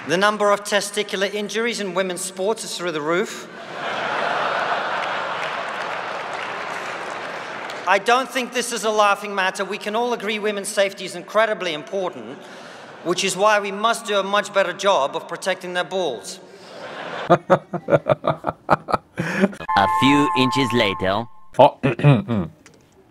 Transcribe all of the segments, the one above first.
The number of testicular injuries in women's sports is through the roof. I don't think this is a laughing matter. We can all agree women's safety is incredibly important, which is why we must do a much better job of protecting their balls. A few inches later. 好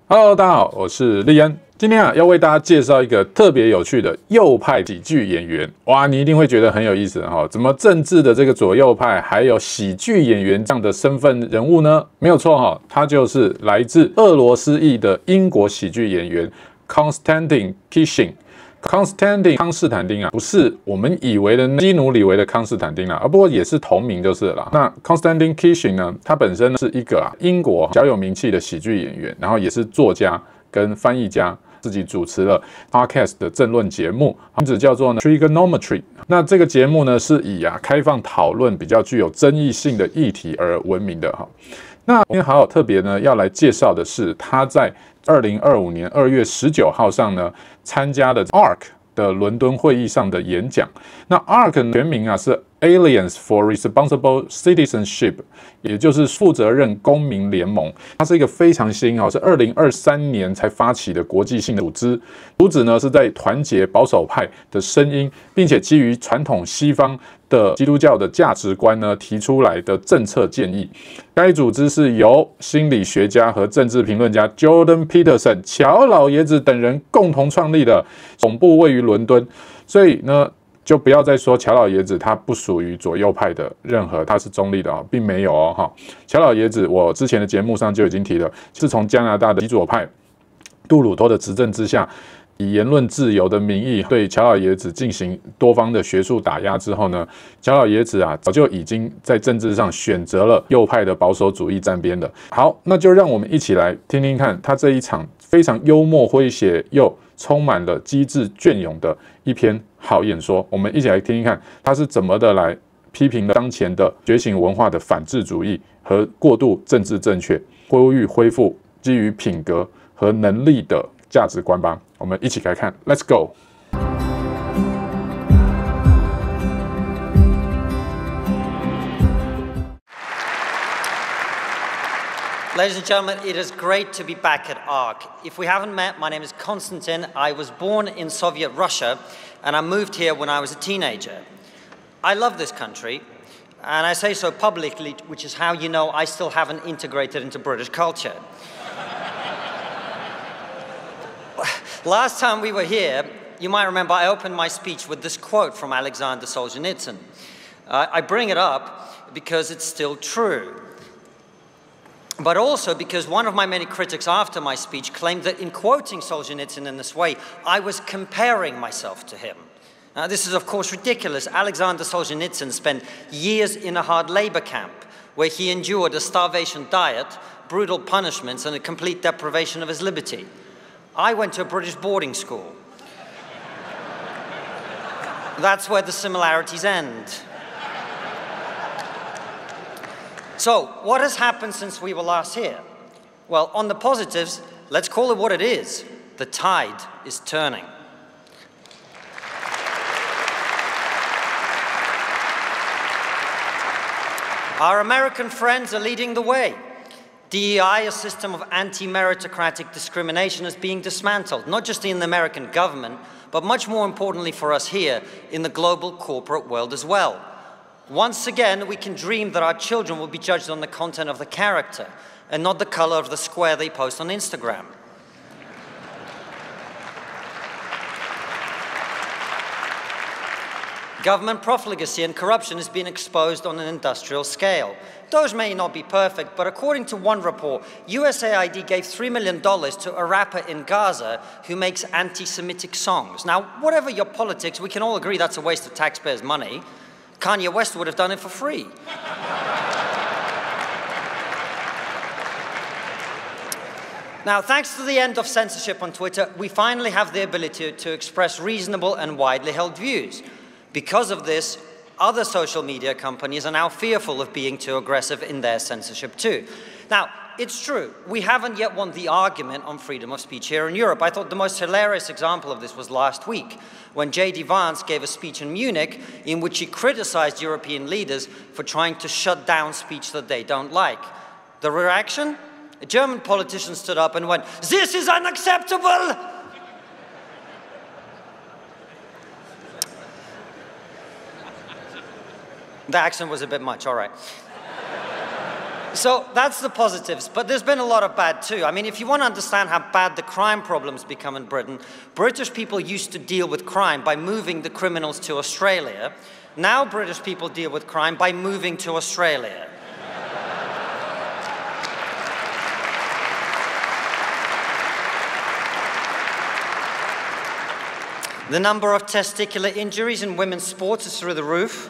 ，Hello， 大家好，我是立恩。今天要为大家介绍一个特别有趣的右派喜剧演员。哇，你一定会觉得很有意思哈！怎么政治的这个左右派，还有喜剧演员这样的身份人物呢？没有错哈，他就是来自俄罗斯裔的英国喜剧演员 Konstantin Kishin。Konstantin 康斯坦丁啊，不是我们以为的基努里维的康斯坦丁啦，不过也是同名就是了啦。那 Konstantin Kishin 呢，他本身是一个英国小有名气的喜剧演员，然后也是作家跟翻译家，自己主持了 podcast 的政论节目，名字叫做 Trigonometry。那这个节目呢，是以开放讨论比较具有争议性的议题而闻名的哈。那今天好好特别呢，要来介绍的是他在2025年2月19号上呢参加的 Arc 的伦敦会议上的演讲。那 Arc 全名是 Alliance for Responsible Citizenship， 也就是负责任公民联盟。它是一个非常新是2023年才发起的国际性的组织，主旨呢是在团结保守派的声音，并且基于传统西方的基督教的价值观呢提出来的政策建议。该组织是由心理学家和政治评论家 Jordan Peterson 乔老爷子等人共同创立的，总部位于伦敦。所以呢，就不要再说乔老爷子他不属于左右派的任何，他是中立的并没有乔老爷子我之前的节目上就已经提了，是从加拿大的极左派杜鲁多的执政之下，以言论自由的名义对乔老爷子进行多方的学术打压之后呢，乔老爷子早就已经在政治上选择了右派的保守主义站边了。好，那就让我们一起来听听看他这一场非常幽默诙谐又充满了机智隽永的一篇好演说。我们一起来听听看他是怎么的来批评了当前的觉醒文化的反智主义和过度政治正确，呼吁恢复基于品格和能力的价值观吧。我们一起来看 ，Let's go。Ladies and gentlemen, it is great to be back at Arc. If we haven't met, my name is Konstantin. I was born in Soviet Russia, and I moved here when I was a teenager. I love this country, and I say so publicly, which is how you know I still haven't integrated into British culture. Last time we were here, you might remember I opened my speech with this quote from Alexander Solzhenitsyn. I bring it up because it's still true. But also because one of my many critics after my speech claimed that in quoting Solzhenitsyn in this way, I was comparing myself to him. Now, this is of course ridiculous. Alexander Solzhenitsyn spent years in a hard labor camp where he endured a starvation diet, brutal punishments, and a complete deprivation of his liberty. I went to a British boarding school. That's where the similarities end. So, what has happened since we were last here? Well, on the positives, let's call it what it is. The tide is turning. Our American friends are leading the way. DEI, a system of anti-meritocratic discrimination, is being dismantled, not just in the American government, but much more importantly for us here, in the global corporate world as well. Once again, we can dream that our children will be judged on the content of the character and not the color of the square they post on Instagram. Government profligacy and corruption is being exposed on an industrial scale. Those may not be perfect, but according to one report, USAID gave $3 million to a rapper in Gaza who makes anti-Semitic songs. Now, whatever your politics, we can all agree that's a waste of taxpayers' money. Kanye West would have done it for free. Now, thanks to the end of censorship on Twitter, we finally have the ability to express reasonable and widely held views. Because of this, other social media companies are now fearful of being too aggressive in their censorship too. Now, it's true, we haven't yet won the argument on freedom of speech here in Europe. I thought the most hilarious example of this was last week, when J.D. Vance gave a speech in Munich in which he criticized European leaders for trying to shut down speech that they don't like. The reaction? A German politician stood up and went, "This is unacceptable!" The accent was a bit much, all right. So that's the positives, but there's been a lot of bad too. I mean, if you want to understand how bad the crime problem's become in Britain, British people used to deal with crime by moving the criminals to Australia. Now British people deal with crime by moving to Australia. The number of testicular injuries in women's sports is through the roof.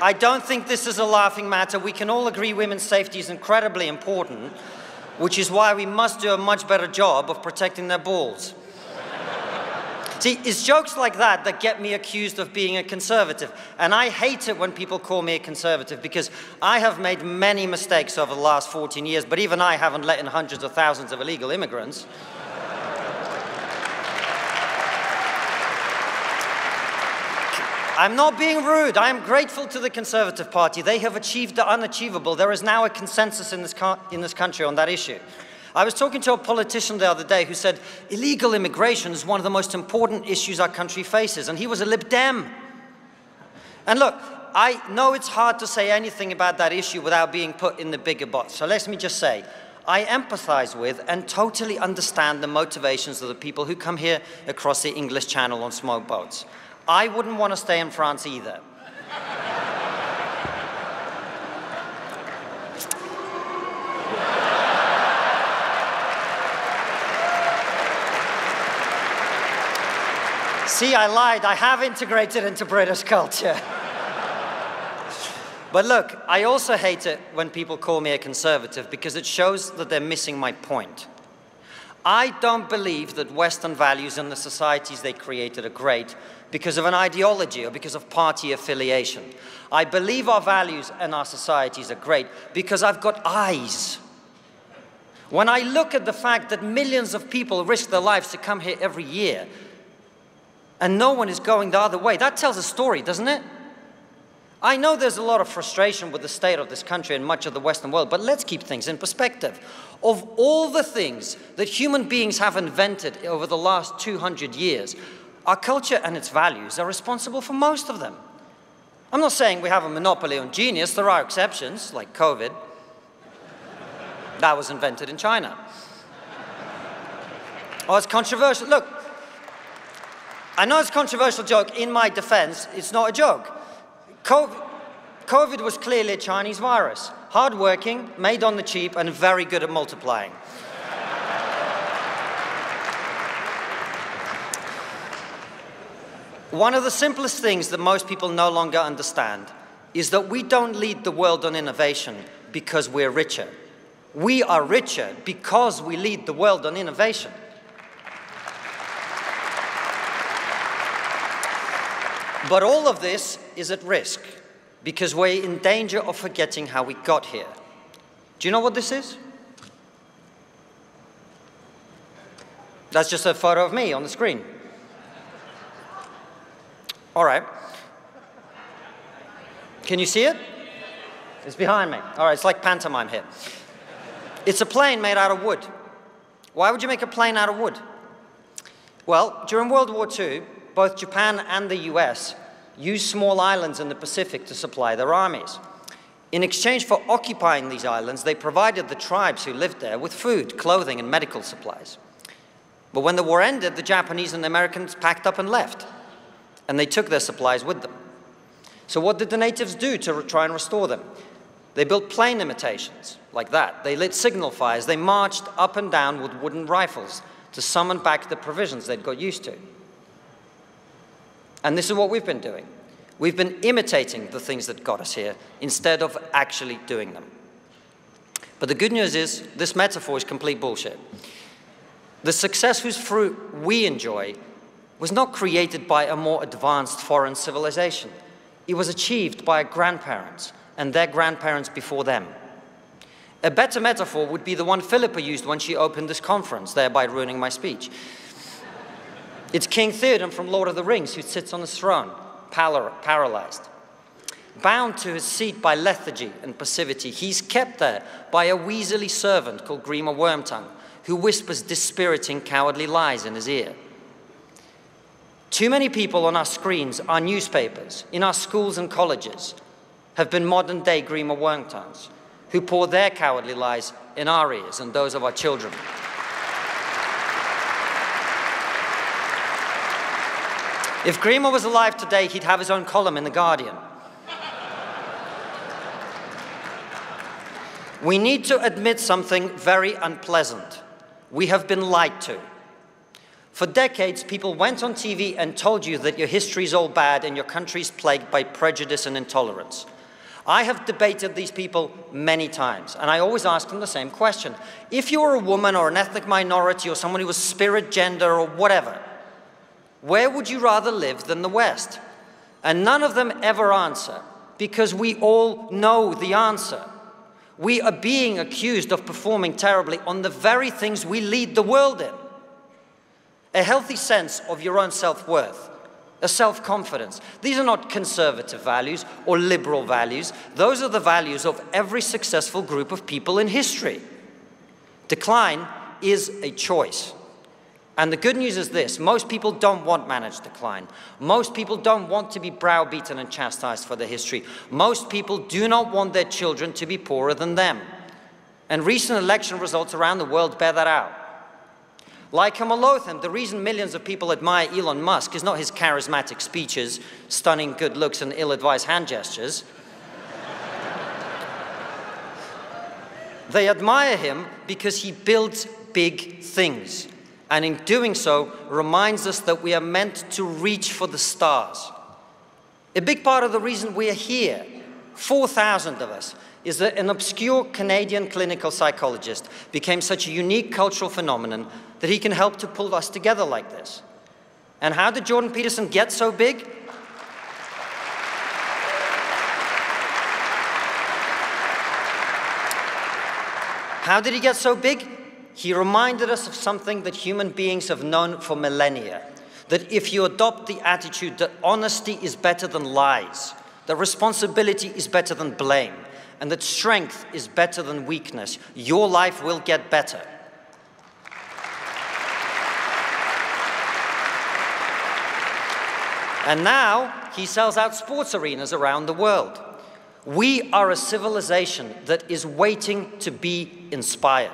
I don't think this is a laughing matter. We can all agree women's safety is incredibly important, which is why we must do a much better job of protecting their balls. See, it's jokes like that that get me accused of being a conservative. And I hate it when people call me a conservative because I have made many mistakes over the last 14 years, but even I haven't let in hundreds of thousands of illegal immigrants. I'm not being rude. I am grateful to the Conservative Party. They have achieved the unachievable. There is now a consensus in this country on that issue. I was talking to a politician the other day who said illegal immigration is one of the most important issues our country faces, and he was a Lib Dem. And look, I know it's hard to say anything about that issue without being put in the bigger box. So let me just say, I empathize with and totally understand the motivations of the people who come here across the English Channel on smoke boats. I wouldn't want to stay in France either. See, I lied. I have integrated into British culture. But look, I also hate it when people call me a conservative because it shows that they're missing my point. I don't believe that Western values and the societies they created are great because of an ideology or because of party affiliation. I believe our values and our societies are great because I've got eyes. When I look at the fact that millions of people risk their lives to come here every year, and no one is going the other way, that tells a story, doesn't it? I know there's a lot of frustration with the state of this country and much of the Western world, but let's keep things in perspective. Of all the things that human beings have invented over the last 200 years, our culture and its values are responsible for most of them. I'm not saying we have a monopoly on genius. There are exceptions, like COVID. That was invented in China. Oh, it's controversial. Look, I know it's a controversial joke. In my defense, it's not a joke. COVID was clearly a Chinese virus. Hardworking, made on the cheap, and very good at multiplying. One of the simplest things that most people no longer understand is that we don't lead the world on innovation because we're richer. We are richer because we lead the world on innovation. But all of this is at risk because we're in danger of forgetting how we got here. Do you know what this is? That's just a photo of me on the screen. All right. Can you see it? It's behind me. All right, it's like pantomime here. It's a plane made out of wood. Why would you make a plane out of wood? Well, during World War II, both Japan and the US used small islands in the Pacific to supply their armies. In exchange for occupying these islands, they provided the tribes who lived there with food, clothing, and medical supplies. But when the war ended, the Japanese and the Americans packed up and left, and they took their supplies with them. So what did the natives do to try and restore them? They built plane imitations, like that. They lit signal fires. They marched up and down with wooden rifles to summon back the provisions they'd got used to. And this is what we've been doing. We've been imitating the things that got us here instead of actually doing them. But the good news is this metaphor is complete bullshit. The success whose fruit we enjoy was not created by a more advanced foreign civilization. It was achieved by our grandparents, and their grandparents before them. A better metaphor would be the one Philippa used when she opened this conference, thereby ruining my speech. It's King Theoden from Lord of the Rings who sits on his throne, paralyzed. Bound to his seat by lethargy and passivity, he's kept there by a weaselly servant called Grima Wormtongue, who whispers dispiriting, cowardly lies in his ear. Too many people on our screens, our newspapers, in our schools and colleges have been modern-day Grima Wormtongues, who pour their cowardly lies in our ears and those of our children. If Grima was alive today, he'd have his own column in The Guardian. We need to admit something very unpleasant. We have been lied to. For decades, people went on TV and told you that your history is all bad and your country is plagued by prejudice and intolerance. I have debated these people many times, and I always ask them the same question. If you were a woman or an ethnic minority or someone who was spirit, gender, or whatever, where would you rather live than the West? And none of them ever answer, because we all know the answer. We are being accused of performing terribly on the very things we lead the world in. A healthy sense of your own self-worth, a self-confidence. These are not conservative values or liberal values. Those are the values of every successful group of people in history. Decline is a choice. And the good news is this: most people don't want managed decline. Most people don't want to be browbeaten and chastised for their history. Most people do not want their children to be poorer than them. And recent election results around the world bear that out. Like him or loathe him, the reason millions of people admire Elon Musk is not his charismatic speeches, stunning good looks, and ill-advised hand gestures. They admire him because he builds big things, and in doing so reminds us that we are meant to reach for the stars. A big part of the reason we are here, 4,000 of us, is that an obscure Canadian clinical psychologist became such a unique cultural phenomenon that he can help to pull us together like this. And how did Jordan Peterson get so big? How did he get so big? He reminded us of something that human beings have known for millennia, that if you adopt the attitude that honesty is better than lies, that responsibility is better than blame, and that strength is better than weakness, your life will get better. And now he sells out sports arenas around the world. We are a civilization that is waiting to be inspired.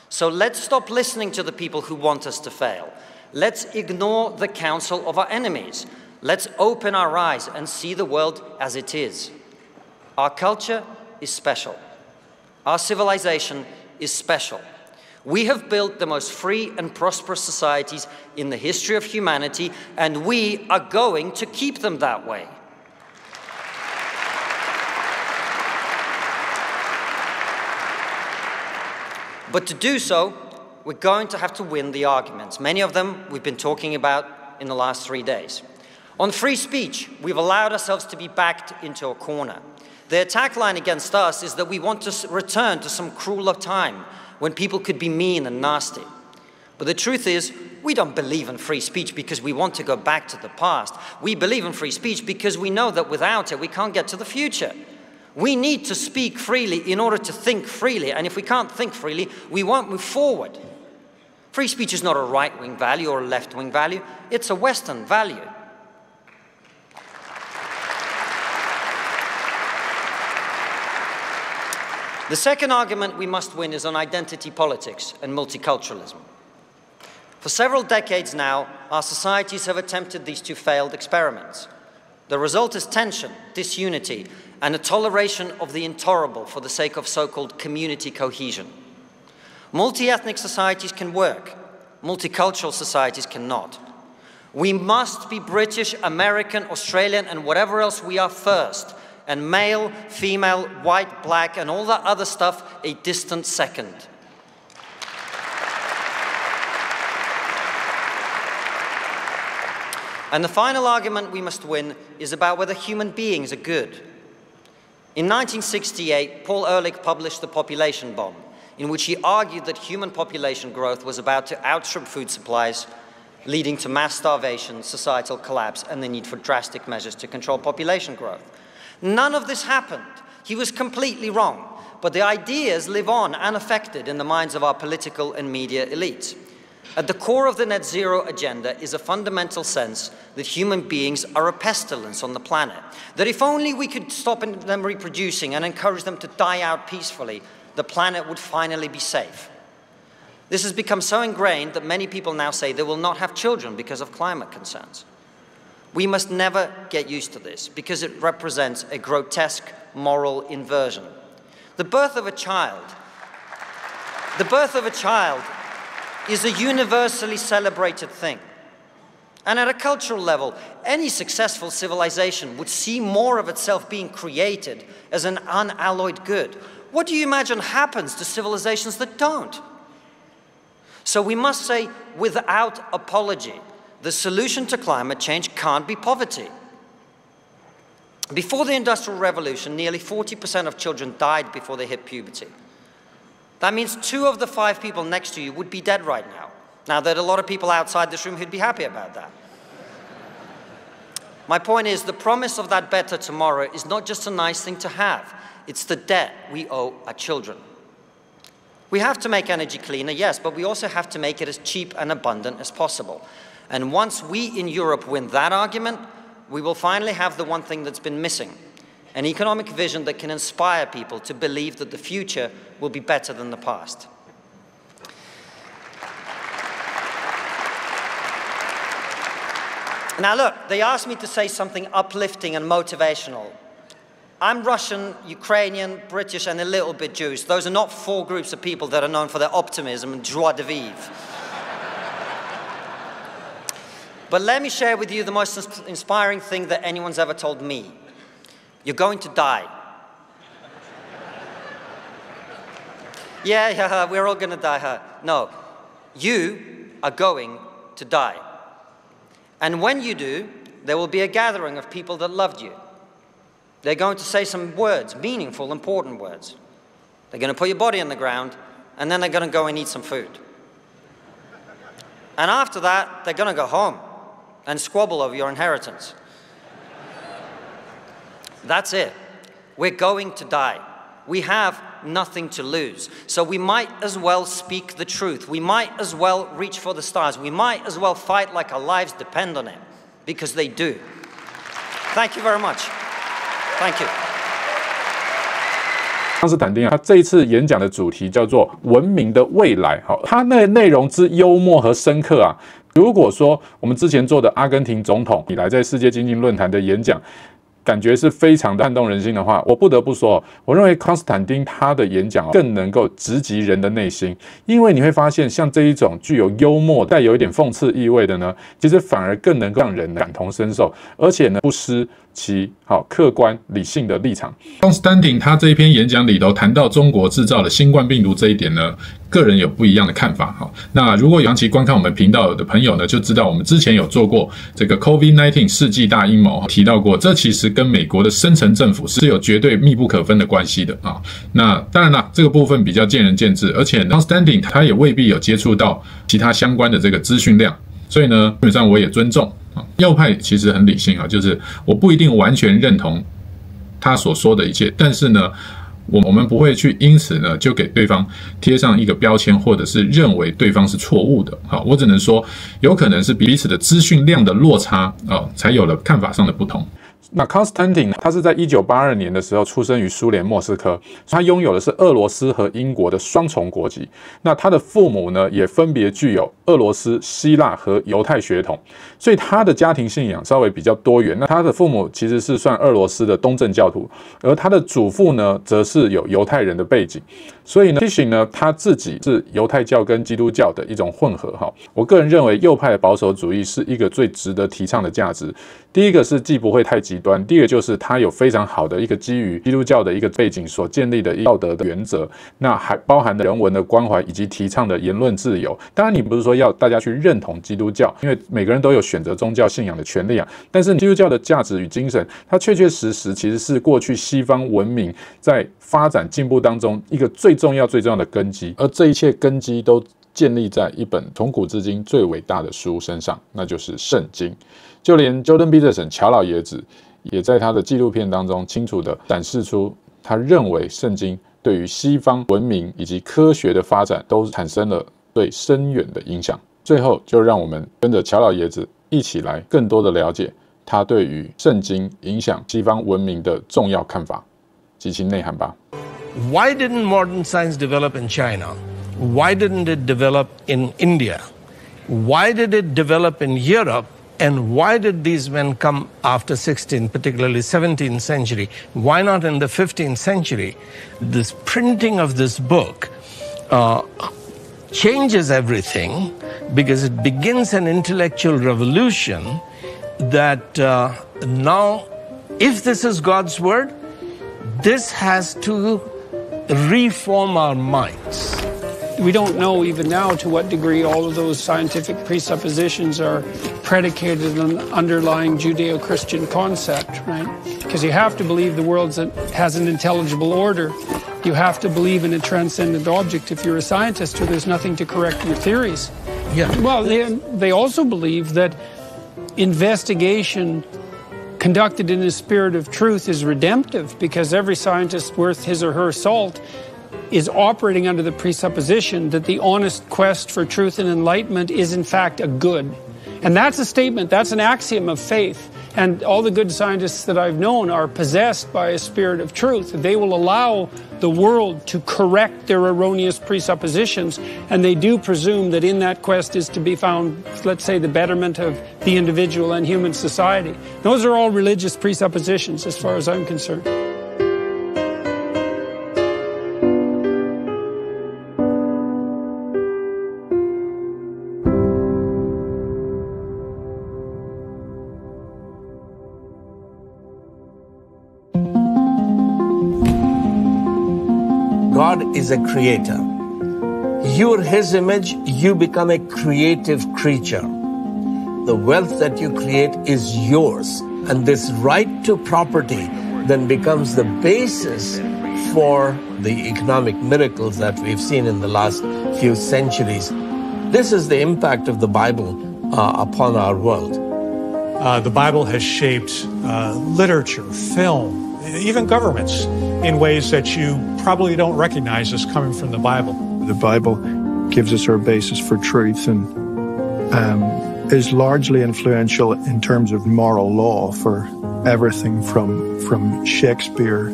So let's stop listening to the people who want us to fail. Let's ignore the counsel of our enemies. Let's open our eyes and see the world as it is. Our culture is special. Our civilization is special. We have built the most free and prosperous societies in the history of humanity, and we are going to keep them that way. But to do so, we're going to have to win the arguments. Many of them we've been talking about in the last 3 days. On free speech, we've allowed ourselves to be backed into a corner. The attack line against us is that we want to return to some crueler time when people could be mean and nasty. But the truth is, we don't believe in free speech because we want to go back to the past. We believe in free speech because we know that without it, we can't get to the future. We need to speak freely in order to think freely, and if we can't think freely, we won't move forward. Free speech is not a right-wing value or a left-wing value, it's a Western value. The second argument we must win is on identity politics and multiculturalism. For several decades now, our societies have attempted these two failed experiments. The result is tension, disunity, and a toleration of the intolerable for the sake of so-called community cohesion. Multi-ethnic societies can work, multicultural societies cannot. We must be British, American, Australian, and whatever else we are first, and male, female, white, black, and all that other stuff a distant second. And the final argument we must win is about whether human beings are good. In 1968, Paul Ehrlich published The Population Bomb, in which he argued that human population growth was about to outstrip food supplies, leading to mass starvation, societal collapse, and the need for drastic measures to control population growth. None of this happened. He was completely wrong, but the ideas live on unaffected in the minds of our political and media elites. At the core of the net zero agenda is a fundamental sense that human beings are a pestilence on the planet, that if only we could stop them reproducing and encourage them to die out peacefully, the planet would finally be safe. This has become so ingrained that many people now say they will not have children because of climate concerns. We must never get used to this because it represents a grotesque moral inversion. The birth of a child is a universally celebrated thing. And at a cultural level, any successful civilization would see more of itself being created as an unalloyed good. What do you imagine happens to civilizations that don't? So we must say, without apology, the solution to climate change can't be poverty. Before the Industrial Revolution, nearly 40% of children died before they hit puberty. That means 2 of the 5 people next to you would be dead right now. Now, there are a lot of people outside this room who'd be happy about that. My point is, the promise of that better tomorrow is not just a nice thing to have. It's the debt we owe our children. We have to make energy cleaner, yes, but we also have to make it as cheap and abundant as possible. And once we in Europe win that argument, we will finally have the one thing that's been missing, an economic vision that can inspire people to believe that the future will be better than the past. Now look, they asked me to say something uplifting and motivational. I'm Russian, Ukrainian, British, and a little bit Jewish. Those are not 4 groups of people that are known for their optimism and joie de vivre. But let me share with you the most inspiring thing that anyone's ever told me. You're going to die. Yeah, we're all going to die, huh? No, you are going to die. And when you do, there will be a gathering of people that loved you. They're going to say some words, meaningful, important words. They're going to put your body on the ground, and then they're going to go and eat some food. And after that, they're going to go home and squabble over your inheritance. That's it. We're going to die. We have nothing to lose. So we might as well speak the truth. We might as well reach for the stars. We might as well fight like our lives depend on it, because they do. Thank you very much. Thank you. 康斯坦丁啊，他这一次演讲的主题叫做“文明的未来”。好，他那内容之幽默和深刻啊，如果说我们之前做的阿根廷总统以来在世界经济论坛的演讲，感觉是非常的撼动人心的话，我不得不说，我认为康斯坦丁他的演讲更能够直击人的内心，因为你会发现，像这一种具有幽默、带有一点讽刺意味的呢，其实反而更能够让人感同身受，而且呢，不失其客观理性的立场。康斯坦丁他这一篇演讲里头谈到中国制造了新冠病毒这一点呢，个人有不一样的看法。好，那如果长期观看我们频道的朋友呢，就知道我们之前有做过这个 COVID-19 世纪大阴谋，提到过，这其实跟美国的深层政府是有绝对密不可分的关系的啊。那当然啦，这个部分比较见仁见智，而且康斯坦丁他也未必有接触到其他相关的这个资讯量，所以呢，基本上我也尊重。右派其实很理性啊，就是我不一定完全认同他所说的一切，但是呢，我们不会去因此呢就给对方贴上一个标签，或者是认为对方是错误的。好，我只能说，有可能是彼此的资讯量的落差才有了看法上的不同。那康斯坦丁他是在1982年的时候出生于苏联莫斯科，他拥有的是俄罗斯和英国的双重国籍。那他的父母呢，也分别具有俄罗斯、希腊和犹太血统，所以他的家庭信仰稍微比较多元。那他的父母其实是算俄罗斯的东正教徒，而他的祖父呢，则是有犹太人的背景。所以呢 ，Tish 呢，他自己是犹太教跟基督教的一种混合哈。我个人认为，右派的保守主义是一个最值得提倡的价值。第一个是既不会太极极端，第二个就是它有非常好的一个基于基督教的一个背景所建立的道德的原则，那还包含了人文的关怀以及提倡的言论自由。当然，你不是说要大家去认同基督教，因为每个人都有选择宗教信仰的权利啊。但是基督教的价值与精神，它确确实实其实是过去西方文明在发展进步当中一个最重要的根基，而这一切根基都建立在一本从古至今最伟大的书身上，那就是圣经。就连 Jordan Peterson 乔老爷子也在他的纪录片当中清楚地展示出，他认为圣经对于西方文明以及科学的发展都产生了对深远的影响。最后，就让我们跟着乔老爷子一起来更多的了解他对于圣经影响西方文明的重要看法及其内涵吧。Why didn't modern science develop in China? Why didn't it develop in India? Why did it develop in Europe? And why did these men come after 16th, particularly 17th century? Why not in the 15th century? This printing of this book changes everything because it begins an intellectual revolution that now, if this is God's word, this has to reform our minds. We don't know even now to what degree all of those scientific presuppositions are predicated on underlying Judeo-Christian concept, right? Because you have to believe the world has an intelligible order. You have to believe in a transcendent object if you're a scientist, or there's nothing to correct your theories. Yeah. Well, they also believe that investigation conducted in a spirit of truth is redemptive, because every scientist worth his or her salt is operating under the presupposition that the honest quest for truth and enlightenment is in fact a good. And that's a statement, that's an axiom of faith. And all the good scientists that I've known are possessed by a spirit of truth. They will allow the world to correct their erroneous presuppositions, and they do presume that in that quest is to be found, let's say, the betterment of the individual and human society. Those are all religious presuppositions as far as I'm concerned. God is a creator. You're his image, you become a creative creature. The wealth that you create is yours. And this right to property then becomes the basis for the economic miracles that we've seen in the last few centuries. This is the impact of the Bible upon our world. The Bible has shaped literature, film, even governments in ways that you probably don't recognize as coming from the Bible. The Bible gives us our basis for truth and is largely influential in terms of moral law for everything from Shakespeare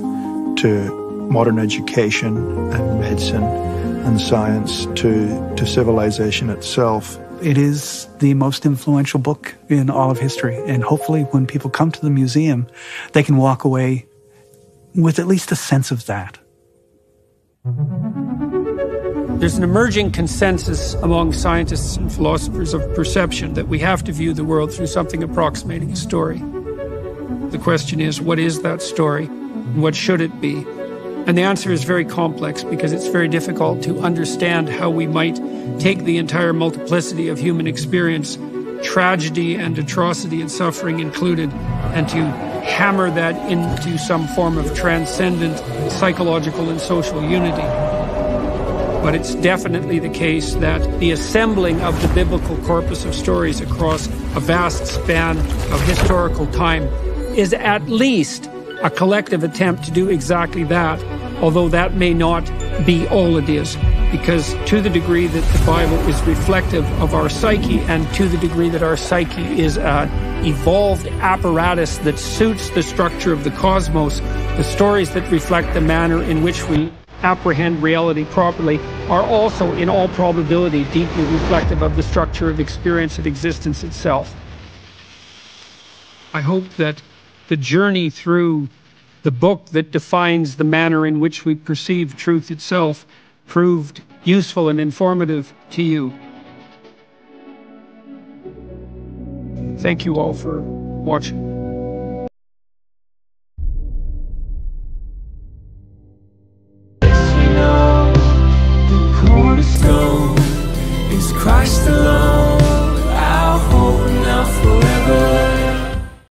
to modern education and medicine and science to civilization itself. It is the most influential book in all of history, and hopefully when people come to the museum, they can walk away with at least a sense of that. There's an emerging consensus among scientists and philosophers of perception that we have to view the world through something approximating a story. The question is, what is that story? And what should it be? And the answer is very complex, because it's very difficult to understand how we might take the entire multiplicity of human experience, tragedy and atrocity and suffering included, and to hammer that into some form of transcendent psychological and social unity. But it's definitely the case that the assembling of the biblical corpus of stories across a vast span of historical time is at least a collective attempt to do exactly that, although that may not be all it is. Because to the degree that the Bible is reflective of our psyche, and to the degree that our psyche is an evolved apparatus that suits the structure of the cosmos, the stories that reflect the manner in which we apprehend reality properly are also, in all probability, deeply reflective of the structure of experience and existence itself. I hope that the journey through the book that defines the manner in which we perceive truth itself proved useful and informative to you. Thank you all for watching.